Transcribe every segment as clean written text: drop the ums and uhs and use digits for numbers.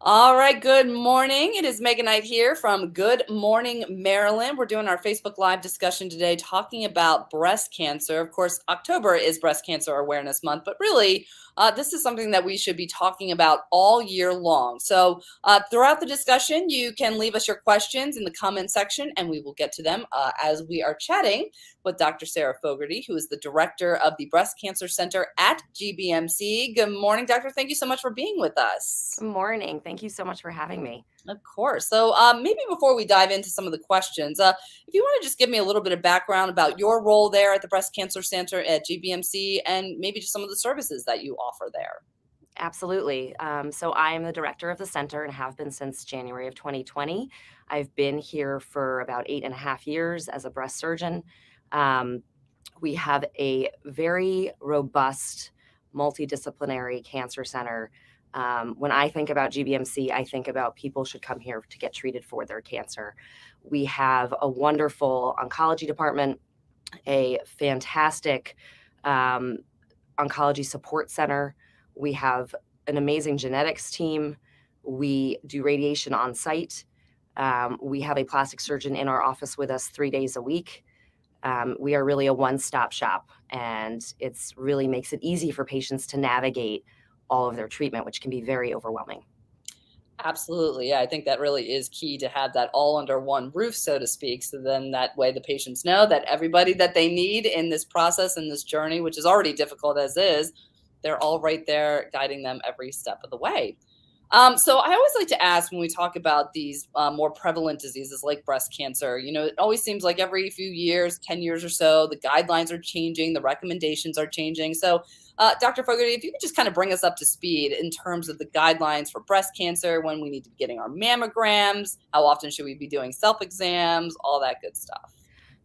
All right, good morning. It is Megan Knight here from Good Morning, Maryland. We're doing our Facebook Live discussion today talking about breast cancer. Of course, October is Breast Cancer Awareness Month, but really, this is something that we should be talking about all year long. So, throughout the discussion, you can leave us your questions in the comment section and we will get to them as we are chatting with Dr. Sara Fogarty, who is the director of the Breast Cancer Center at GBMC. Good morning, doctor. Thank you so much for being with us. Good morning. Thank you so much for having me. Of course. So, maybe before we dive into some of the questions, if you want to just give me a little bit of background about your role there at the Breast Cancer Center at GBMC and maybe just some of the services that you offer there. Absolutely. So I am the director of the center and have been since January of 2020. I've been here for about 8.5 years as a breast surgeon. Um, we have a very robust multidisciplinary cancer center. When I think about GBMC, I think about people should come here to get treated for their cancer. We have a wonderful oncology department, a fantastic um, oncology support center. We have an amazing genetics team. We do radiation on site. We have a plastic surgeon in our office with us 3 days a week. We are really a one-stop shop, and it's really makes it easy for patients to navigate all of their treatment, which can be very overwhelming. Absolutely. Yeah, I think that really is key to have that all under one roof, so to speak. So then that way the patients know that everybody that they need in this process, in this journey, which is already difficult as is, they're all right there guiding them every step of the way. So I always like to ask when we talk about these more prevalent diseases like breast cancer, it always seems like every few years, 10 years or so, the guidelines are changing, the recommendations are changing. So, Dr. Fogarty, if you could just kind of bring us up to speed in terms of the guidelines for breast cancer, when we need to be getting our mammograms, how often should we be doing self exams, all that good stuff.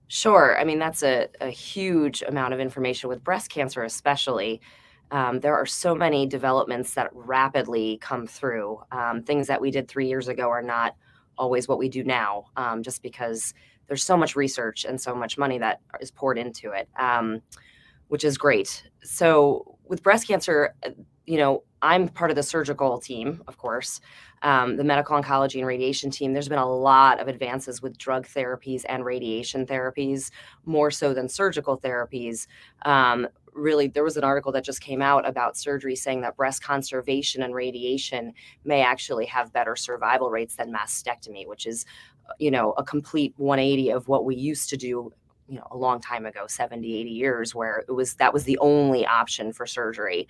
Sure. I mean, that's a huge amount of information with breast cancer, especially. There are so many developments that rapidly come through. Things that we did 3 years ago are not always what we do now, just because there's so much research and so much money that is poured into it, which is great. So, with breast cancer, I'm part of the surgical team, of course, the medical oncology and radiation team. There's been a lot of advances with drug therapies and radiation therapies, more so than surgical therapies. Really, there was an article that just came out about surgery saying that breast conservation and radiation may actually have better survival rates than mastectomy, which is, a complete 180 of what we used to do, a long time ago, 70, 80 years, where that was the only option for surgery.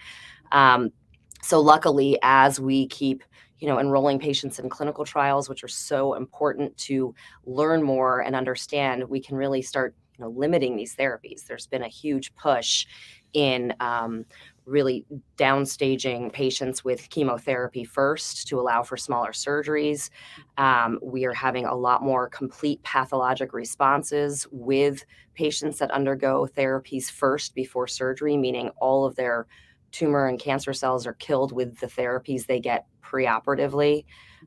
So luckily, as we keep, enrolling patients in clinical trials, which are so important to learn more and understand, we can really start, limiting these therapies. There's been a huge push in really downstaging patients with chemotherapy first to allow for smaller surgeries. We are having a lot more complete pathologic responses with patients that undergo therapies first before surgery, meaning all of their tumor and cancer cells are killed with the therapies they get preoperatively.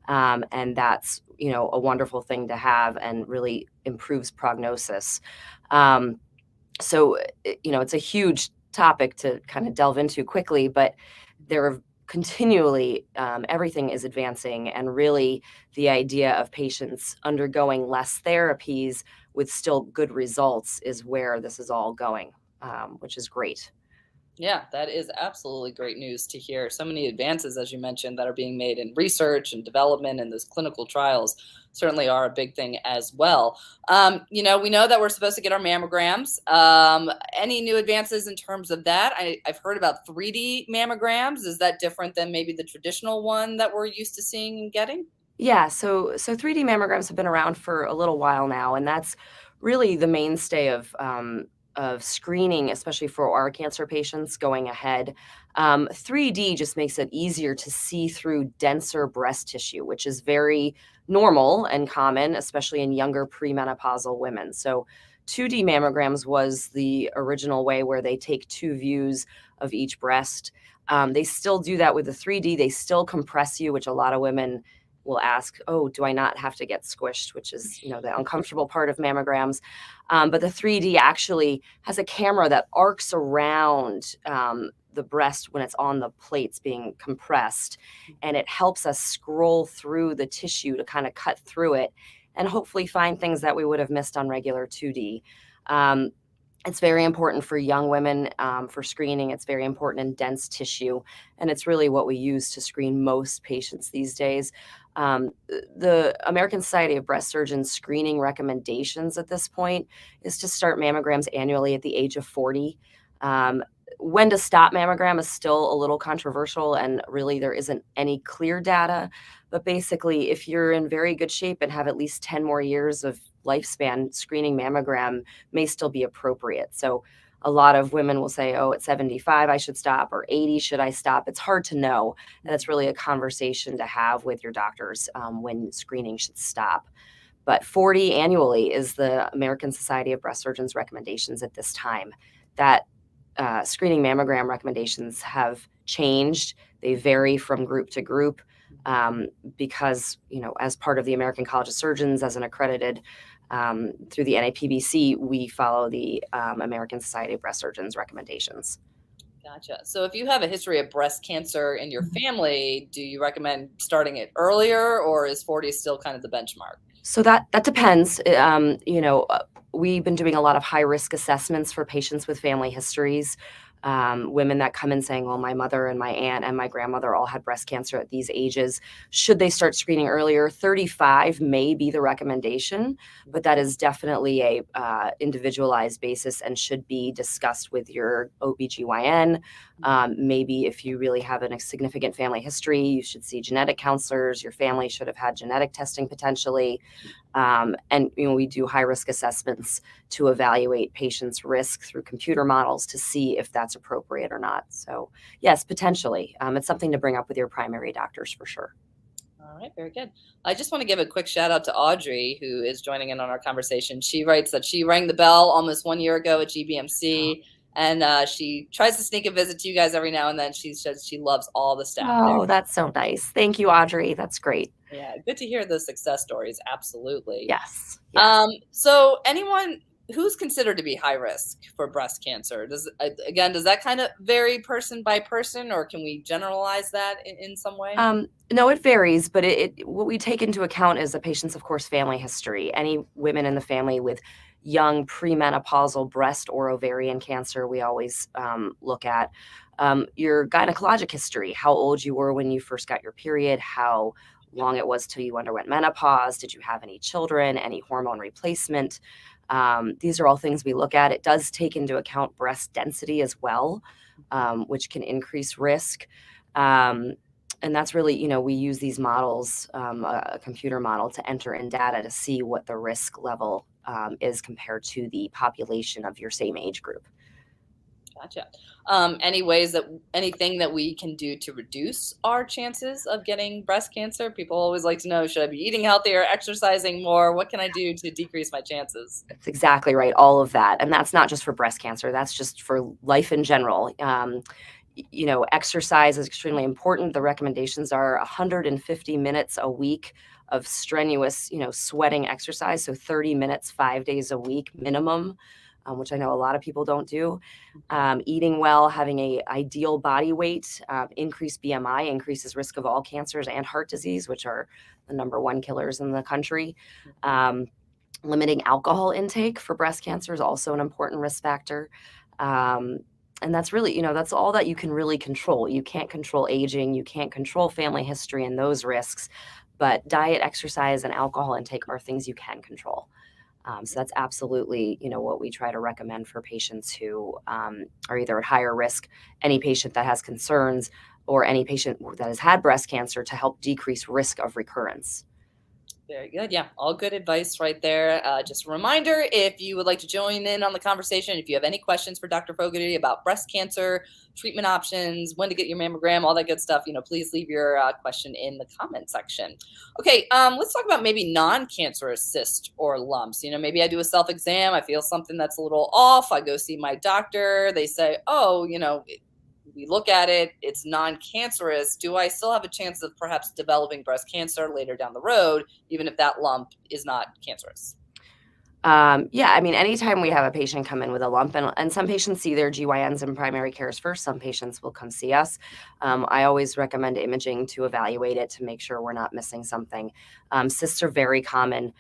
And that's, a wonderful thing to have and really improves prognosis. So, it's a huge topic to kind of delve into quickly, but there are continually everything is advancing, and really the idea of patients undergoing less therapies with still good results is where this is all going, which is great. Yeah, that is absolutely great news to hear. So many advances, as you mentioned, that are being made in research and development, and those clinical trials certainly are a big thing as well. We know that we're supposed to get our mammograms. Any new advances in terms of that? I've heard about 3D mammograms. Is that different than maybe the traditional one that we're used to seeing and getting? Yeah, so 3D mammograms have been around for a little while now, and that's really the mainstay of screening, especially for our cancer patients going ahead. 3D just makes it easier to see through denser breast tissue, which is very normal and common, especially in younger premenopausal women. So 2D mammograms was the original way where they take two views of each breast. They still do that with the 3D. They still compress you, which a lot of women will ask, oh, do I not have to get squished, which is, the uncomfortable part of mammograms. But the 3D actually has a camera that arcs around the breast when it's on the plates being compressed, and it helps us scroll through the tissue to kind of cut through it and hopefully find things that we would have missed on regular 2D. It's very important for young women for screening. It's very important in dense tissue, and it's really what we use to screen most patients these days. The American Society of Breast Surgeons screening recommendations at this point is to start mammograms annually at the age of 40. When to stop mammogram is still a little controversial, and really there isn't any clear data. But basically, if you're in very good shape and have at least 10 more years of lifespan, screening mammogram may still be appropriate. So a lot of women will say, oh, at 75, I should stop, or 80, should I stop? It's hard to know. And it's really a conversation to have with your doctors when screening should stop. But 40 annually is the American Society of Breast Surgeons recommendations at this time. That screening mammogram recommendations have changed. They vary from group to group because, as part of the American College of Surgeons, as an accredited through the NAPBC, we follow the American Society of Breast Surgeons recommendations. Gotcha. So if you have a history of breast cancer in your family, do you recommend starting it earlier, or is 40 still kind of the benchmark? So that depends. We've been doing a lot of high risk assessments for patients with family histories. Women that come in saying, well, my mother and my aunt and my grandmother all had breast cancer at these ages. Should they start screening earlier? 35 may be the recommendation, but that is definitely a individualized basis and should be discussed with your OBGYN. Maybe if you really have a significant family history, you should see genetic counselors. Your family should have had genetic testing potentially. And we do high risk assessments to evaluate patients' risk through computer models to see if that's appropriate or not. So yes, potentially. It's something to bring up with your primary doctors for sure. All right, very good. I just want to give a quick shout out to Audrey, who is joining in on our conversation. She writes that she rang the bell almost 1 year ago at GBMC. And she tries to sneak a visit to you guys every now and then. She says she loves all the staff Oh, there. that's so nice. Thank you, Audrey. That's great. Yeah, good to hear those success stories. Absolutely. Yes. So anyone who's considered to be high risk for breast cancer, does that kind of vary person by person, or can we generalize that in some way? No, it varies, but what we take into account is the patient's, of course, family history. Any women in the family with young premenopausal breast or ovarian cancer, we always look at your gynecologic history, how old you were when you first got your period, how long it was till you underwent menopause, did you have any children, any hormone replacement. These are all things we look at. It does take into account breast density as well, which can increase risk. And that's really, we use these models, a computer model, to enter in data to see what the risk level is compared to the population of your same age group. Gotcha. Anything that we can do to reduce our chances of getting breast cancer? People always like to know, should I be eating healthier, exercising more? What can I do to decrease my chances? That's exactly right. All of that. And that's not just for breast cancer. That's just for life in general. Exercise is extremely important. The recommendations are 150 minutes a week of strenuous, sweating exercise. So 30 minutes, 5 days a week minimum, which I know a lot of people don't do. Eating well, having an ideal body weight, increased BMI increases risk of all cancers and heart disease, which are the #1 killers in the country. Limiting alcohol intake for breast cancer is also an important risk factor. And that's really, that's all that you can really control. You can't control aging, you can't control family history and those risks, but diet, exercise, and alcohol intake are things you can control. So that's absolutely, what we try to recommend for patients who are either at higher risk, any patient that has concerns, or any patient that has had breast cancer to help decrease risk of recurrence. Very good. Yeah, all good advice right there. Just a reminder, if you would like to join in on the conversation, if you have any questions for Dr. Fogarty about breast cancer, treatment options, when to get your mammogram, all that good stuff, please leave your question in the comment section. Okay, let's talk about maybe non-cancerous cysts or lumps. Maybe I do a self-exam. I feel something that's a little off. I go see my doctor. They say, oh, we look at it, it's non-cancerous. Do I still have a chance of perhaps developing breast cancer later down the road, even if that lump is not cancerous? Yeah, I mean, anytime we have a patient come in with a lump, and some patients see their GYNs and primary cares first, some patients will come see us. I always recommend imaging to evaluate it to make sure we're not missing something. Cysts are very common.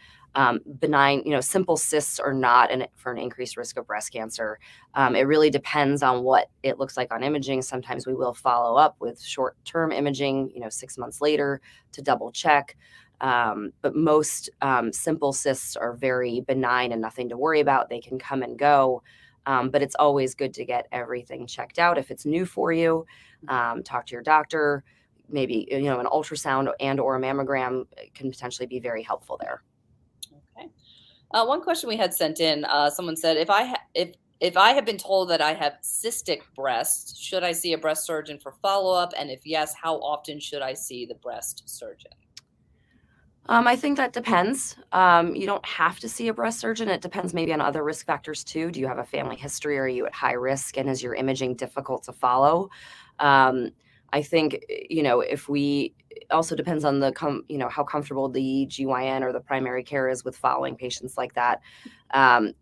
Benign, simple cysts are not for an increased risk of breast cancer. It really depends on what it looks like on imaging. Sometimes we will follow up with short-term imaging, 6 months later to double check. But most simple cysts are very benign and nothing to worry about. They can come and go. But it's always good to get everything checked out. If it's new for you, talk to your doctor. Maybe, an ultrasound and or a mammogram can potentially be very helpful there. Okay. One question we had sent in, someone said, if I have been told that I have cystic breasts, should I see a breast surgeon for follow-up? And if yes, how often should I see the breast surgeon? I think that depends. You don't have to see a breast surgeon. It depends maybe on other risk factors too. Do you have a family history? Are you at high risk? And is your imaging difficult to follow? I think, if we also depends on how comfortable the GYN or the primary care is with following patients like that.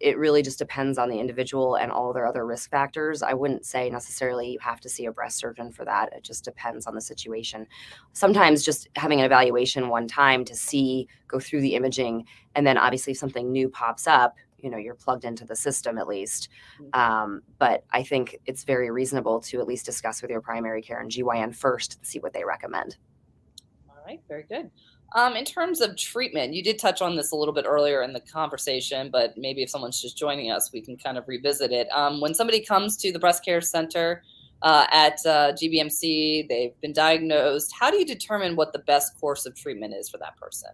It really just depends on the individual and all their other risk factors. I wouldn't say necessarily you have to see a breast surgeon for that. It just depends on the situation. Sometimes just having an evaluation one time to go through the imaging, and then obviously if something new pops up, you're plugged into the system at least. But I think it's very reasonable to at least discuss with your primary care and GYN first and see what they recommend. All right, very good. In terms of treatment, you did touch on this a little bit earlier in the conversation, but maybe if someone's just joining us, we can kind of revisit it. When somebody comes to the breast care center at GBMC, they've been diagnosed, how do you determine what the best course of treatment is for that person?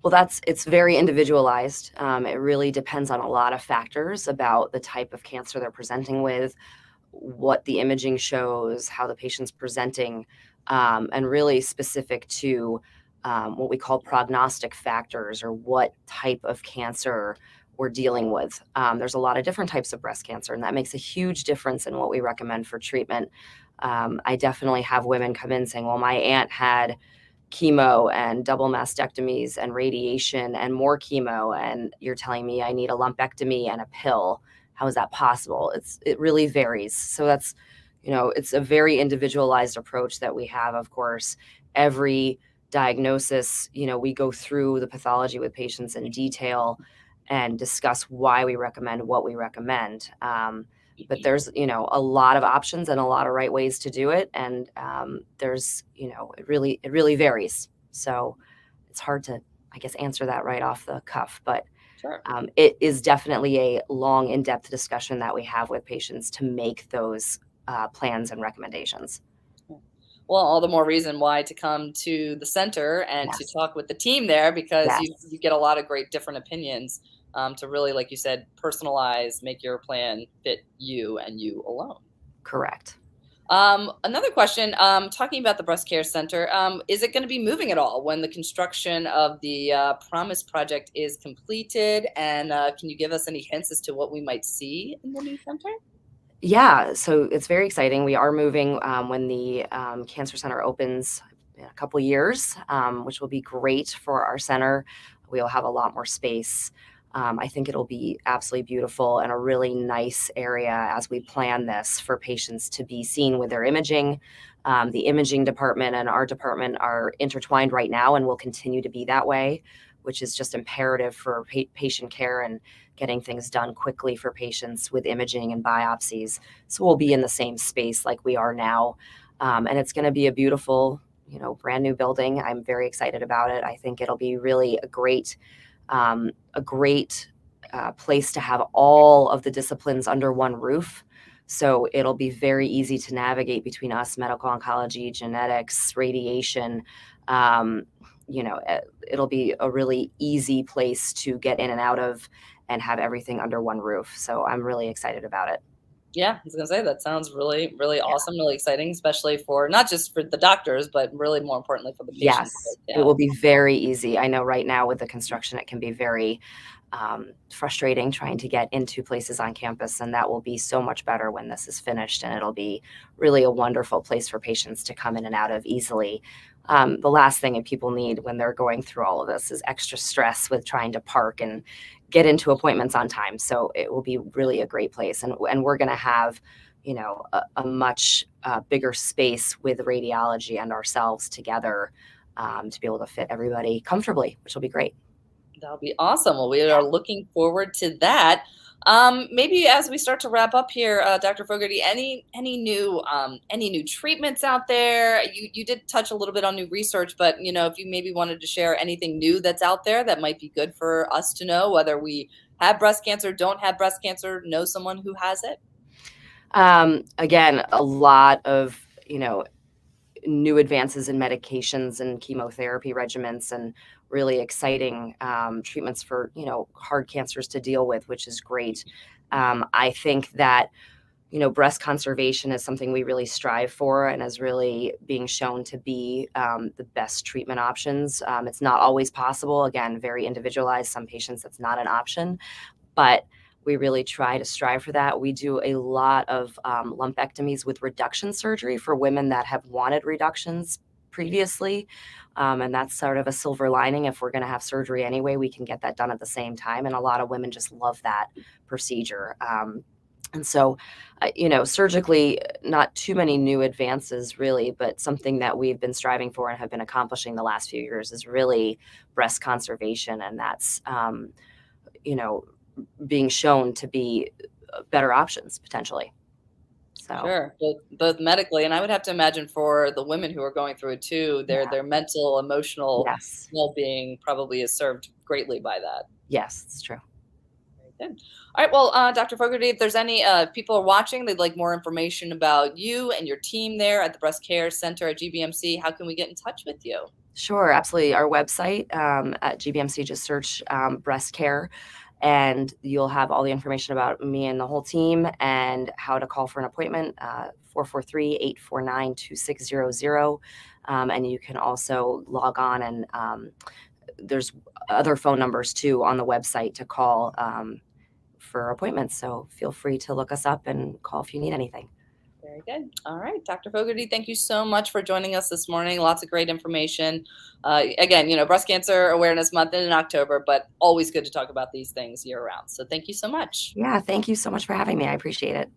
Well, it's very individualized. It really depends on a lot of factors about the type of cancer they're presenting with, what the imaging shows, how the patient's presenting, and really specific to what we call prognostic factors or what type of cancer we're dealing with. There's a lot of different types of breast cancer, and that makes a huge difference in what we recommend for treatment. I definitely have women come in saying, well, my aunt had chemo and double mastectomies and radiation and more chemo, and you're telling me I need a lumpectomy and a pill. How is that possible? It really varies. So that's, it's a very individualized approach that we have. Of course, every diagnosis, we go through the pathology with patients in detail and discuss why we recommend what we recommend. But there's, a lot of options and a lot of right ways to do it. And there's, it really varies. So it's hard to, I guess, answer that right off the cuff, but Sure. It is definitely a long, in-depth discussion that we have with patients to make those plans and recommendations. Well, all the more reason why to come to the center and to Yes. talk with the team there, because Yes. you get a lot of great different opinions to really, like you said, personalize, make your plan fit you and you alone. Correct. Another question, talking about the breast care center, is it going to be moving at all when the construction of the Promise project is completed? And can you give us any hints as to what we might see in the new center? Yeah, so it's very exciting. We are moving when the cancer center opens in a couple years, which will be great for our center. We'll have a lot more space. I think it'll be absolutely beautiful and a really nice area as we plan this for patients to be seen with their imaging. The imaging department and our department are intertwined right now and will continue to be that way, which is just imperative for patient care and getting things done quickly for patients with imaging and biopsies. So we'll be in the same space like we are now. And it's going to be a beautiful, brand new building. I'm very excited about it. I think it'll be really a great place to have all of the disciplines under one roof. So it'll be very easy to navigate between us, medical oncology, genetics, radiation. It'll be a really easy place to get in and out of and have everything under one roof. So I'm really excited about it. Yeah, I was gonna say that sounds really, really awesome, really exciting, especially for not just for the doctors, but really more importantly for the patients. Yes, Yeah. it will be very easy. I know right now with the construction, it can be very frustrating trying to get into places on campus, and that will be so much better when this is finished, and it'll be really a wonderful place for patients to come in and out of easily. The last thing that people need when they're going through all of this is extra stress with trying to park and get into appointments on time. So it will be really a great place, and we're going to have, a much bigger space with radiology and ourselves together to be able to fit everybody comfortably, which will be great. That'll be awesome. Well, we are looking forward to that. Maybe as we start to wrap up here, Dr. Fogarty, any new treatments out there? You did touch a little bit on new research, but if you maybe wanted to share anything new that's out there that might be good for us to know, whether we have breast cancer, don't have breast cancer, know someone who has it. Again, a lot of new advances in medications and chemotherapy regimens, and really exciting treatments for hard cancers to deal with, which is great. I think that breast conservation is something we really strive for, and is really being shown to be the best treatment options. It's not always possible. Again, very individualized. Some patients, that's not an option, but we really try to strive for that. We do a lot of lumpectomies with reduction surgery for women that have wanted reductions previously. And that's sort of a silver lining. If we're going to have surgery anyway, we can get that done at the same time. And a lot of women just love that procedure. And so, surgically, not too many new advances really, but something that we've been striving for and have been accomplishing the last few years is really breast conservation. And that's, being shown to be better options potentially. So Sure, both medically, and I would have to imagine for the women who are going through it too, yeah, their mental, emotional yes, well-being probably is served greatly by that. yes, it's true. Very good. All right, well, Dr. Fogarty, if there's any people are watching, they'd like more information about you and your team there at the Breast Care Center at GBMC, how can we get in touch with you? Sure, absolutely. Our website at GBMC, just search breast care, and you'll have all the information about me and the whole team and how to call for an appointment, 443-849-2600. And you can also log on, and there's other phone numbers too on the website to call for appointments. So feel free to look us up and call if you need anything. Very good. All right, Dr. Fogarty, thank you so much for joining us this morning. Lots of great information. Again, Breast Cancer Awareness Month in October, but always good to talk about these things year round. So thank you so much. Yeah, thank you so much for having me. I appreciate it.